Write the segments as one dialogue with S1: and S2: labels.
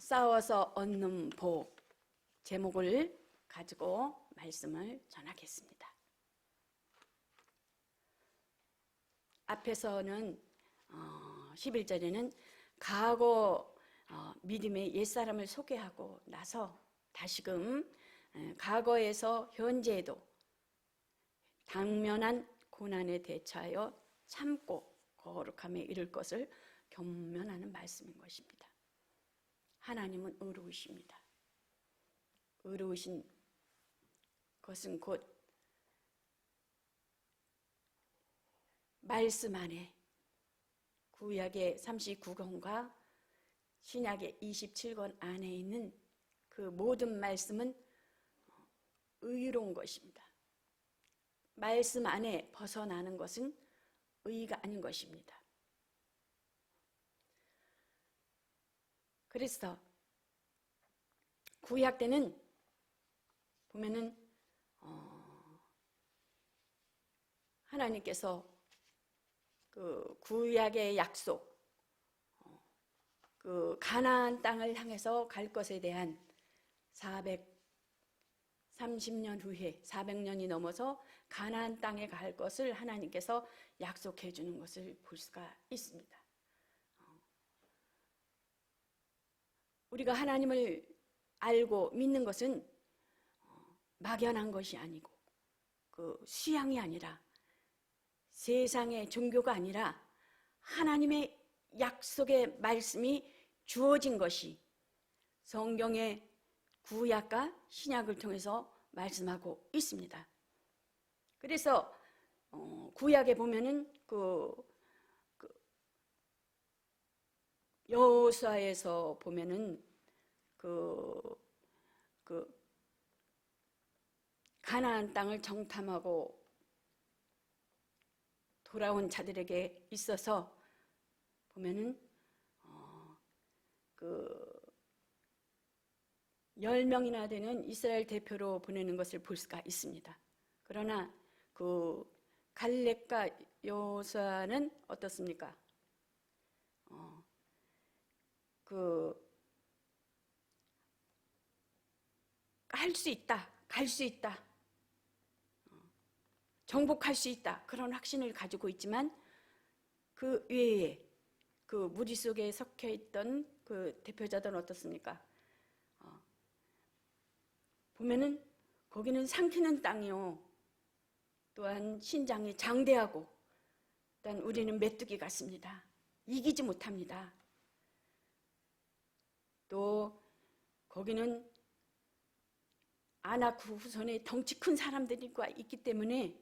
S1: 싸워서 얻는 복 제목을 가지고 말씀을 전하겠습니다. 앞에서는 11절에는 과거 믿음의 옛사람을 소개하고 나서 다시금 과거에서 현재에도 당면한 고난에 대처하여 참고 거룩함에 이를 것을 경면하는 말씀인 것입니다. 하나님은 의로우십니다. 의로우신 것은 곧 말씀 안에 구약의 39권과 신약의 27권 안에 있는 그 모든 말씀은 의로운 것입니다. 말씀 안에 벗어나는 것은 의가 아닌 것입니다. 그래서 구약 때는 보면은 하나님께서 그 구약의 약속, 그 가나안 땅을 향해서 갈 것에 대한 430년 후에 400년이 넘어서 가나안 땅에 갈 것을 하나님께서 약속해 주는 것을 볼 수가 있습니다. 우리가 하나님을 알고 믿는 것은 막연한 것이 아니고 그 수양이 아니라 세상의 종교가 아니라 하나님의 약속의 말씀이 주어진 것이 성경의 구약과 신약을 통해서 말씀하고 있습니다. 그래서 구약에 보면은 여호수아에서 보면은 가나안 땅을 정탐하고 돌아온 자들에게 있어서 보면은 10명이나 되는 이스라엘 대표로 보내는 것을 볼 수가 있습니다. 그러나 그 갈렙과 여호수아는 어떻습니까? 할 수 있다, 갈 수 있다, 정복할 수 있다 그런 확신을 가지고 있지만 그 외에 그 무리 속에 섞여 있던 그 대표자들은 어떻습니까? 보면은 거기는 삼키는 땅이요, 또한 신장이 장대하고, 또한 우리는 메뚜기 같습니다. 이기지 못합니다. 또 거기는 아낙 후손의 덩치 큰 사람들과 있기 때문에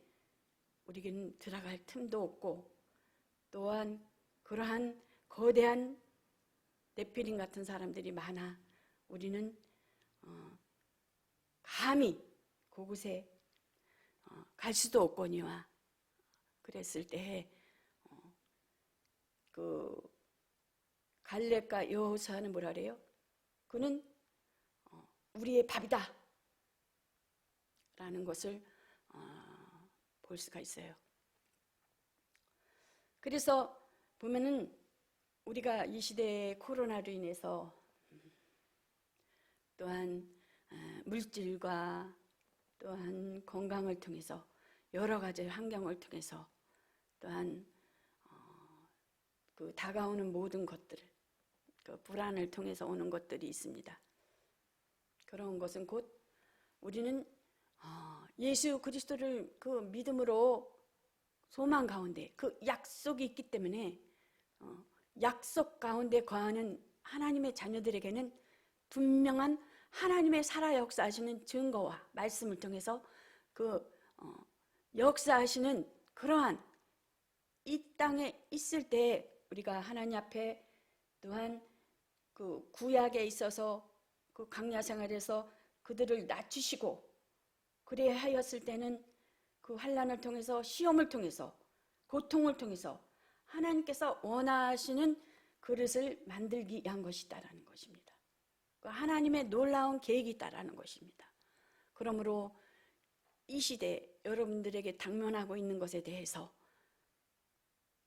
S1: 우리는 들어갈 틈도 없고, 또한 그러한 거대한 네피림 같은 사람들이 많아 우리는 감히 그곳에 갈 수도 없거니와 그랬을 때에 그 갈렙과 여호수아는 뭐라 그래요? 그는 우리의 밥이다 라는 것을 볼 수가 있어요. 그래서 보면은 우리가 이 시대의 코로나로 인해서 또한 물질과 또한 건강을 통해서 여러 가지 환경을 통해서 또한 그 다가오는 모든 것들을, 그 불안을 통해서 오는 것들이 있습니다. 그런 것은 곧 우리는 예수 그리스도를 그 믿음으로 소망 가운데 그 약속이 있기 때문에 약속 가운데 거하는 하나님의 자녀들에게는 분명한 하나님의 살아 역사하시는 증거와 말씀을 통해서 그 역사하시는 그러한 이 땅에 있을 때 우리가 하나님 앞에 또한 그 구약에 있어서 그 광야 생활에서 그들을 낮추시고 그래 하였을 때는 그 환난을 통해서 시험을 통해서 고통을 통해서 하나님께서 원하시는 그릇을 만들기 위한 것이다라는 것입니다. 하나님의 놀라운 계획이 있다라는 것입니다. 그러므로 이 시대 여러분들에게 당면하고 있는 것에 대해서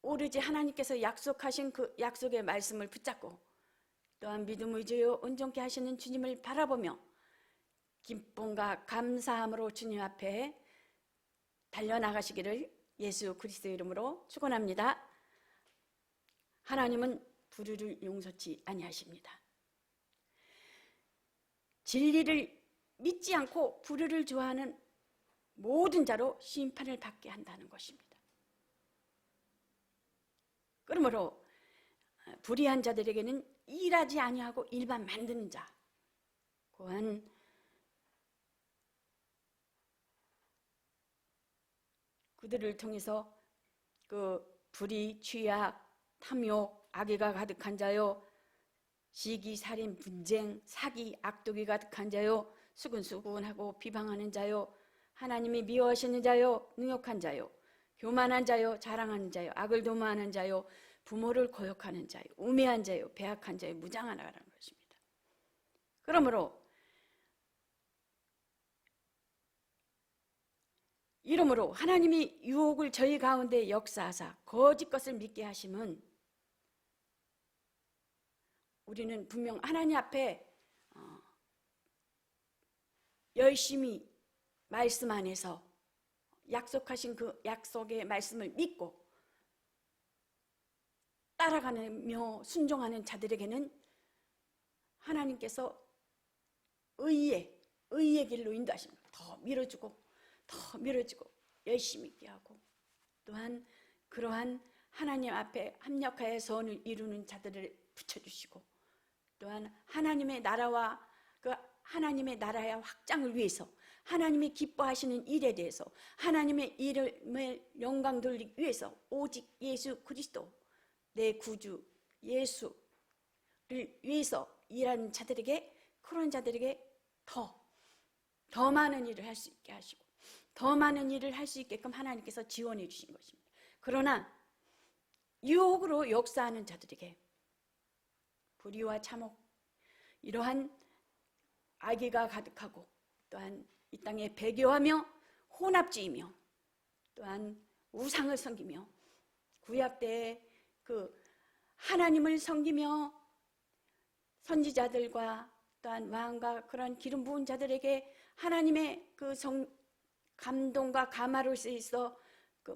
S1: 오로지 하나님께서 약속하신 그 약속의 말씀을 붙잡고 또한 믿음 의지요 온전케 하시는 주님을 바라보며 기쁨과 감사함으로 주님 앞에 달려나가시기를 예수 그리스도의 이름으로 축원합니다. 하나님은 불의를 용서치 아니하십니다. 진리를 믿지 않고 불의를 좋아하는 모든 자로 심판을 받게 한다는 것입니다. 그러므로 불의한 자들에게는 일하지 아니하고 일만 만드는 자, 또한 그들을 통해서 그 불의, 취약, 탐욕, 악의가 가득한 자요, 시기, 살인, 분쟁, 사기, 악독이 가득한 자요, 수근수근하고 비방하는 자요, 하나님이 미워하시는 자요, 능욕한 자요, 교만한 자요, 자랑하는 자요, 악을 도모하는 자요, 부모를 거역하는 자요, 우매한 자요, 배악한 자요, 무장하라는 것입니다. 그러므로 이러므로 하나님이 유혹을 저희 가운데 역사하사 거짓 것을 믿게 하심은 우리는 분명 하나님 앞에 열심히 말씀 안에서 약속하신 그 약속의 말씀을 믿고 따라가며 순종하는 자들에게는 하나님께서 의의 길로 인도하십니다. 더 밀어주고 열심히 있게 하고, 또한 그러한 하나님 앞에 합력하여 선을 이루는 자들을 붙여주시고, 또한 하나님의 나라와 그 하나님의 나라의 확장을 위해서 하나님이 기뻐하시는 일에 대해서 하나님의 이름을 영광 돌리기 위해서 오직 예수 그리스도 내 구주 예수를 위해서 일하는 자들에게, 그런 자들에게 더 많은 일을 할 수 있게 하시고 더 많은 일을 할 수 있게끔 하나님께서 지원해 주신 것입니다. 그러나 유혹으로 역사하는 자들에게 불의와 참혹, 이러한 악의가 가득하고, 또한 이 땅에 배교하며 혼합주의며, 또한 우상을 섬기며 구약 때에 그 하나님을 섬기며 선지자들과 또한 왕과 그런 기름 부은 자들에게 하나님의 그 감동과 감화로서 있어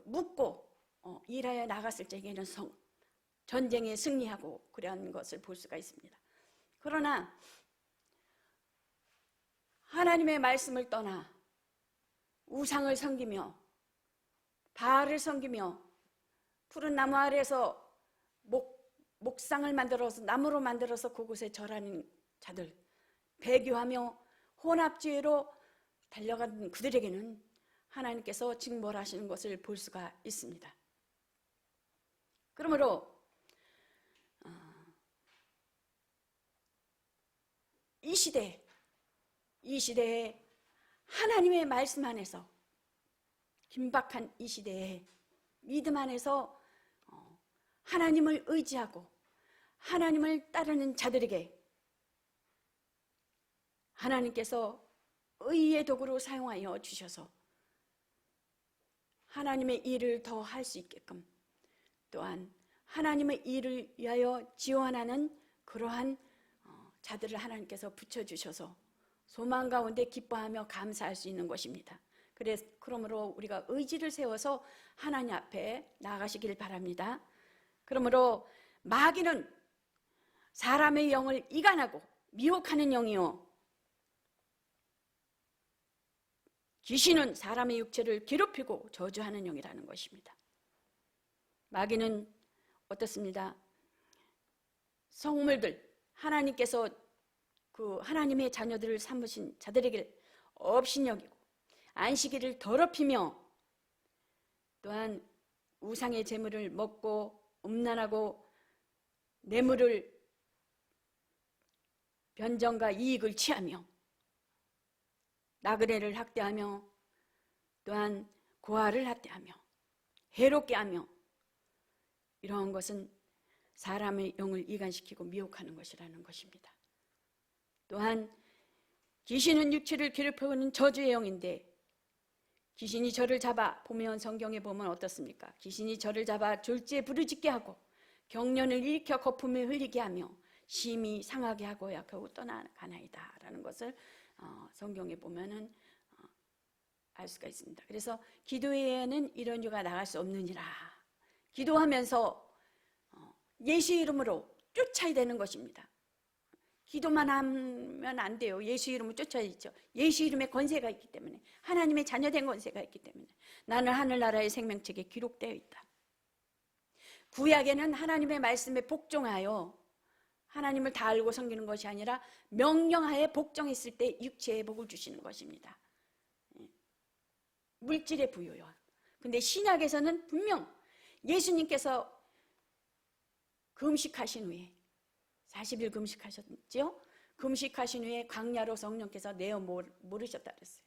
S1: 묻고 일하여 나갔을 적에는 전쟁에 승리하고 그런 것을 볼 수가 있습니다. 그러나 하나님의 말씀을 떠나 우상을 섬기며 바알을 섬기며 푸른 나무 아래에서 목상을 만들어서 나무로 만들어서 그곳에 절하는 자들, 배교하며 혼합주의로 달려가는 그들에게는 하나님께서 징벌하시는 것을 볼 수가 있습니다. 그러므로 이 시대에 하나님의 말씀 안에서, 긴박한 이 시대에 믿음 안에서 하나님을 의지하고 하나님을 따르는 자들에게 하나님께서 의의 도구로 사용하여 주셔서 하나님의 일을 더 할 수 있게끔, 또한 하나님의 일을 위하여 지원하는 그러한 자들을 하나님께서 붙여주셔서 소망 가운데 기뻐하며 감사할 수 있는 것입니다. 그러므로 우리가 의지를 세워서 하나님 앞에 나아가시길 바랍니다. 그러므로 마귀는 사람의 영을 이간하고 미혹하는 영이요, 귀신은 사람의 육체를 괴롭히고 저주하는 영이라는 것입니다. 마귀는 어떻습니다? 성물들, 하나님께서 그 하나님의 자녀들을 삼으신 자들에게 업신여기고 안식일을 더럽히며, 또한 우상의 재물을 먹고 음란하고 뇌물을 변정과 이익을 취하며 나그네를 학대하며, 또한 고아를 학대하며 해롭게 하며, 이러한 것은 사람의 영을 이간시키고 미혹하는 것이라는 것입니다. 또한 귀신은 육체를 괴롭혀오는 저주의 영인데, 귀신이 저를 잡아, 보면 성경에 보면 어떻습니까? 귀신이 저를 잡아 졸지에 부르짖게 하고 경련을 일으켜 거품을 흘리게 하며 심히 상하게 하고야 겨우 떠나가나이다 라는 것을 성경에 보면은 알 수가 있습니다. 그래서 기도에는 이런 유가 나갈 수 없느니라. 기도하면서 예수 이름으로 쫓아야 되는 것입니다. 기도만 하면 안 돼요. 예수 이름으로 쫓아야죠. 예수 이름의 권세가 있기 때문에, 하나님의 자녀된 권세가 있기 때문에 나는 하늘나라의 생명책에 기록되어 있다. 구약에는 하나님의 말씀에 복종하여 하나님을 다 알고 섬기는 것이 아니라 명령하에 복종했을 때 육체의 복을 주시는 것입니다. 물질의 부여요. 근데 신약에서는 분명 예수님께서 금식하신 후에 40일 금식하셨죠? 금식하신 후에 광야로 성령께서 내어 모르셨다 그랬어요.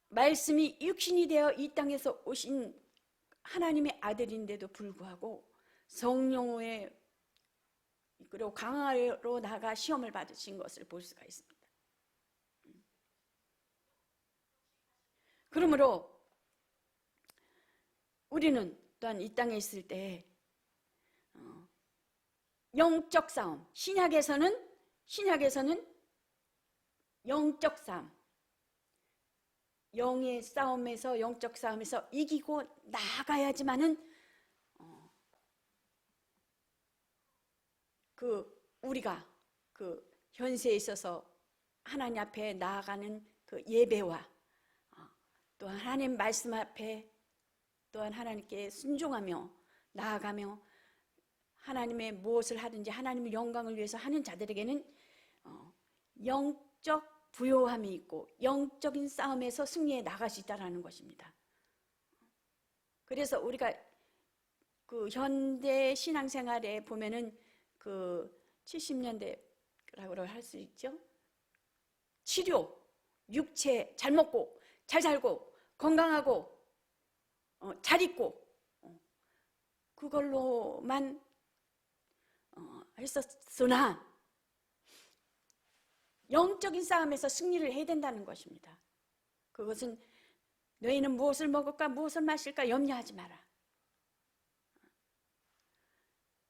S1: 말씀이 육신이 되어 이 땅에서 오신 하나님의 아들인데도 불구하고 성령의 그리고 광야로 나가 시험을 받으신 것을 볼 수가 있습니다. 그러므로 우리는 또한 이 땅에 있을 때 영적 싸움, 신약에서는 영적 싸움, 영의 싸움에서, 영적 싸움에서 이기고 나아가야지만은 우리가 현세에 있어서 하나님 앞에 나아가는 예배와 또한 하나님 말씀 앞에 또한 하나님께 순종하며 나아가며 하나님의 무엇을 하든지 하나님의 영광을 위해서 하는 자들에게는 영적 부요함이 있고 영적인 싸움에서 승리해 나갈 수 있다는 것입니다. 그래서 우리가 현대 신앙생활에 보면은 70년대라고 할 수 있죠. 치료, 육체 잘 먹고 잘 살고 건강하고 잘 있고 그걸로만 했었으나 영적인 싸움에서 승리를 해야 된다는 것입니다. 그것은 너희는 무엇을 먹을까 무엇을 마실까 염려하지 마라.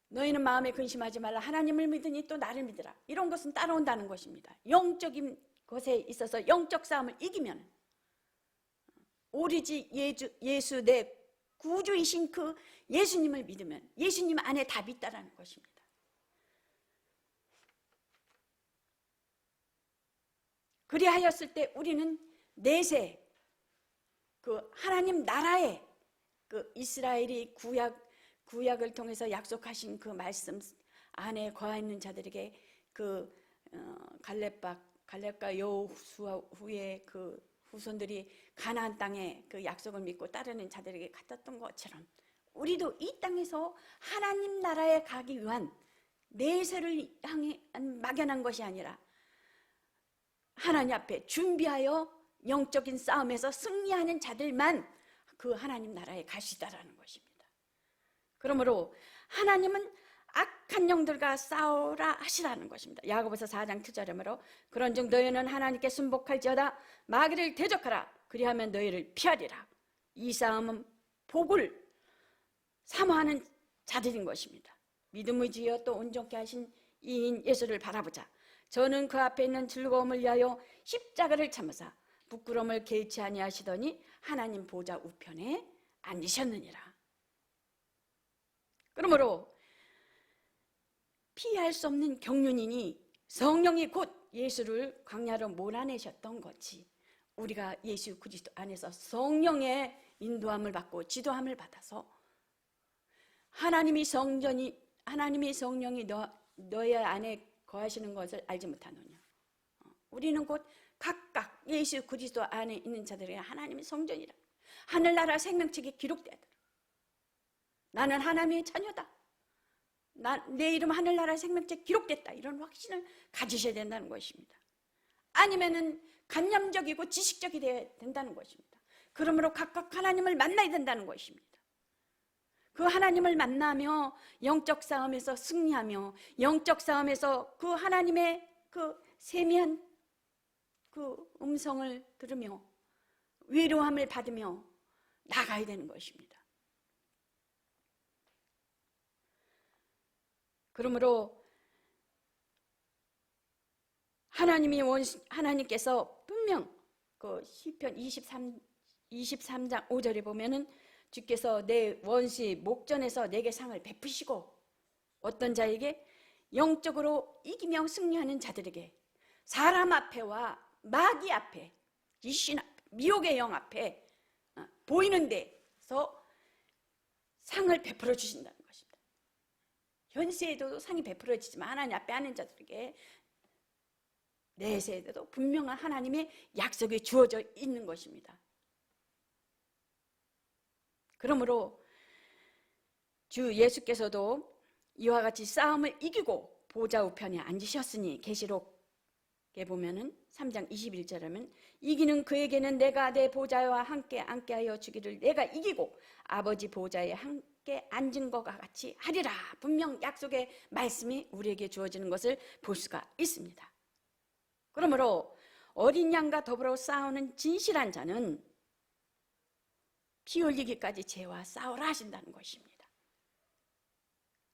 S1: 너희는 마음에 근심하지 말라. 하나님을 믿으니 또 나를 믿으라. 이런 것은 따라온다는 것입니다. 영적인 것에 있어서 영적 싸움을 이기면 오리지 예수 내 구주이신 그 예수님을 믿으면 예수님 안에 답이 있다는 것입니다. 그리하였을 때 우리는 내세 하나님 나라의 이스라엘이 구약을 통해서 약속하신 그 말씀 안에 거하 있는 자들에게 갈렙과 여호수아 후에 후손들이 가나안 땅에 약속을 믿고 따르는 자들에게 같았던 것처럼 우리도 이 땅에서 하나님 나라에 가기 위한 내세를 향해 막연한 것이 아니라 하나님 앞에 준비하여 영적인 싸움에서 승리하는 자들만 그 하나님 나라에 갈 수 있다는 것입니다. 그러므로 하나님은 악한 영들과 싸우라 하시라는 것입니다. 야고보서 4장 2절이므로 그런즉 너희는 하나님께 순복할지어다 마귀를 대적하라 그리하면 너희를 피하리라. 이 싸움은 복을 사모하는 자들인 것입니다. 믿음의 지혜와 또 온전케 하신 이인 예수를 바라보자. 저는 그 앞에 있는 즐거움을 위하여 십자가를 참으사 부끄러움을 개의치 아니하시더니 하나님 보좌 우편에 앉으셨느니라. 그러므로 피할 수 없는 경륜이니 성령이 곧 예수를 광야로 몰아내셨던 것이 우리가 예수 그리스도 안에서 성령의 인도함을 받고 지도함을 받아서 하나님이 성령이 너의 안에 거하시는 것을 알지 못하느냐. 우리는 곧 각각 예수 그리스도 안에 있는 자들에게 하나님의 성전이라. 하늘나라 생명책에 기록되더라. 나는 하나님의 자녀다. 내 이름 하늘나라 생명책에 기록됐다. 이런 확신을 가지셔야 된다는 것입니다. 아니면은 관념적이고 지식적이 되어야 된다는 것입니다. 그러므로 각각 하나님을 만나야 된다는 것입니다. 그 하나님을 만나며 영적 싸움에서 승리하며 영적 싸움에서 그 하나님의 그 세미한 그 음성을 들으며 위로함을 받으며 나가야 되는 것입니다. 그러므로 하나님께서 분명 그 시편 23장 5절에 보면은 주께서 내 원시 목전에서 내게 상을 베푸시고 어떤 자에게 영적으로 이기며 승리하는 자들에게 사람 앞에와 마귀 앞에 귀신 앞에 미혹의 영 앞에 보이는 데서 상을 베풀어 주신다는 것입니다. 현세에도 상이 베풀어지지만 하나님 앞에 하는 자들에게 내세에도 분명한 하나님의 약속이 주어져 있는 것입니다. 그러므로 주 예수께서도 이와 같이 싸움을 이기고 보좌 우편에 앉으셨으니 계시록에 보면은 3장 21절에 하면 이기는 그에게는 내가 내 보좌와 함께 앉게하여 주기를 내가 이기고 아버지 보좌에 함께 앉은 것과 같이 하리라. 분명 약속의 말씀이 우리에게 주어지는 것을 볼 수가 있습니다. 그러므로 어린 양과 더불어 싸우는 진실한 자는 피 흘리기까지 죄와 싸우라 하신다는 것입니다.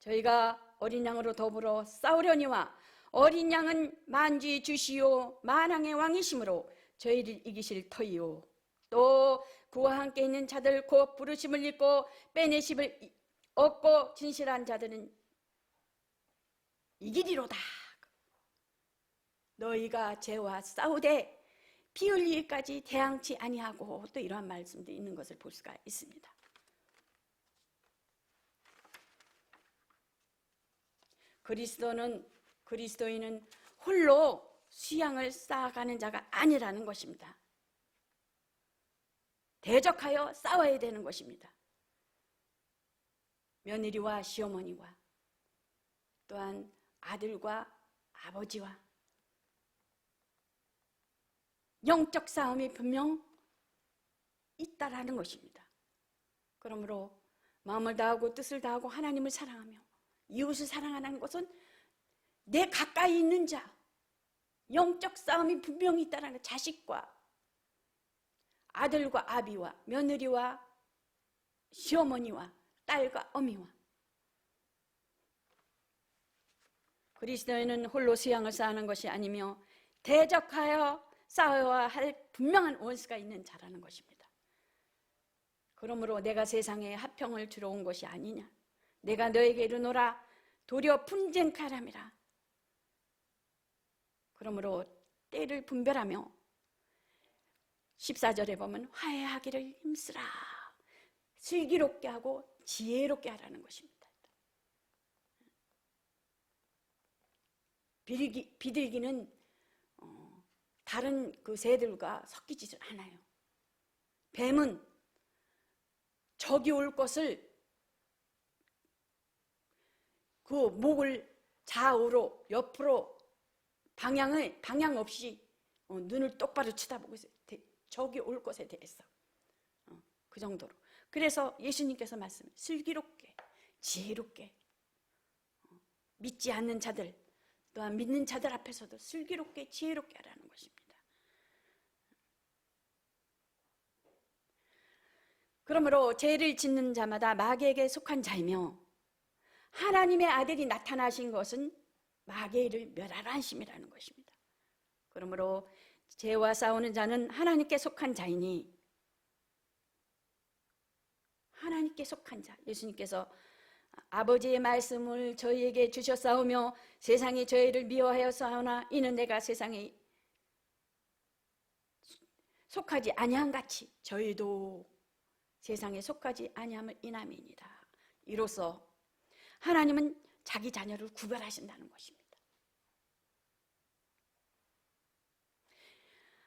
S1: 저희가 어린 양으로 더불어 싸우려니와 어린 양은 만주의 주시오 만왕의 왕이시므로 저희를 이기실 터이요 또 그와 함께 있는 자들 곧 부르심을 입고 빼내심을 얻고 진실한 자들은 이기리로다. 너희가 죄와 싸우되 피 흘리기까지 대항치 아니하고 또 이러한 말씀도 있는 것을 볼 수가 있습니다. 그리스도인은 홀로 수양을 쌓아가는 자가 아니라는 것입니다. 대적하여 싸워야 되는 것입니다. 며느리와 시어머니와 또한 아들과 아버지와 영적 싸움이 분명 있다라는 것입니다. 그러므로 마음을 다하고 뜻을 다하고 하나님을 사랑하며 이웃을 사랑하는 것은 내 가까이 있는 자, 영적 싸움이 분명히 있다라는 자식과 아들과 아비와 며느리와 시어머니와 딸과 어미와 그리스도인은 홀로 수양을 쌓는 것이 아니며 대적하여 싸워야 할 분명한 원수가 있는 자라는 것입니다. 그러므로 내가 세상에 화평을 주러 온 것이 아니냐 내가 너에게 이르노라 도리어 분쟁카람이라. 그러므로 때를 분별하며 14절에 보면 화해하기를 힘쓰라. 슬기롭게 하고 지혜롭게 하라는 것입니다. 비둘기는 다른 그 새들과 섞이지 않아요. 뱀은 적이 올 것을 그 목을 좌우로 옆으로 방향 없이 눈을 똑바로 쳐다보고 있어요. 적이 올 것에 대해서 그 정도로. 그래서 예수님께서 말씀 슬기롭게 지혜롭게 믿지 않는 자들 또한 믿는 자들 앞에서도 슬기롭게 지혜롭게 하라는 것입니다. 그러므로 죄를 짓는 자마다 마귀에게 속한 자이며 하나님의 아들이 나타나신 것은 마귀의 일을 멸하라 하심이라는 것입니다. 그러므로 죄와 싸우는 자는 하나님께 속한 자이니 하나님께 속한 자 예수님께서 아버지의 말씀을 저희에게 주셨사오며 세상이 저희를 미워하여서하나 이는 내가 세상에 속하지 아니한 같이 저희도 세상에 속하지 아니함을 인함이니라. 이로써 하나님은 자기 자녀를 구별하신다는 것입니다.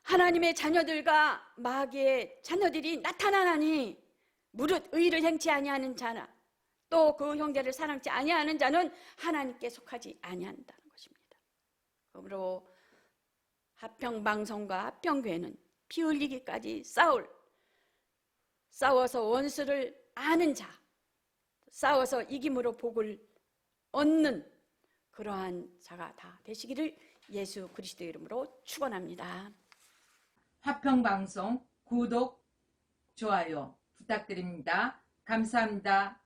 S1: 하나님의 자녀들과 마귀의 자녀들이 나타나나니 무릇 의를 행치 아니하는 자나 또 그 형제를 사랑치 아니하는 자는 하나님께 속하지 아니한다는 것입니다. 그러므로 화평방송과 화평교회는 피 흘리기까지 싸워서 원수를 아는 자, 싸워서 이김으로 복을 얻는 그러한 자가 다 되시기를 예수 그리스도의 이름으로 축원합니다.
S2: 화평방송 구독, 좋아요 부탁드립니다. 감사합니다.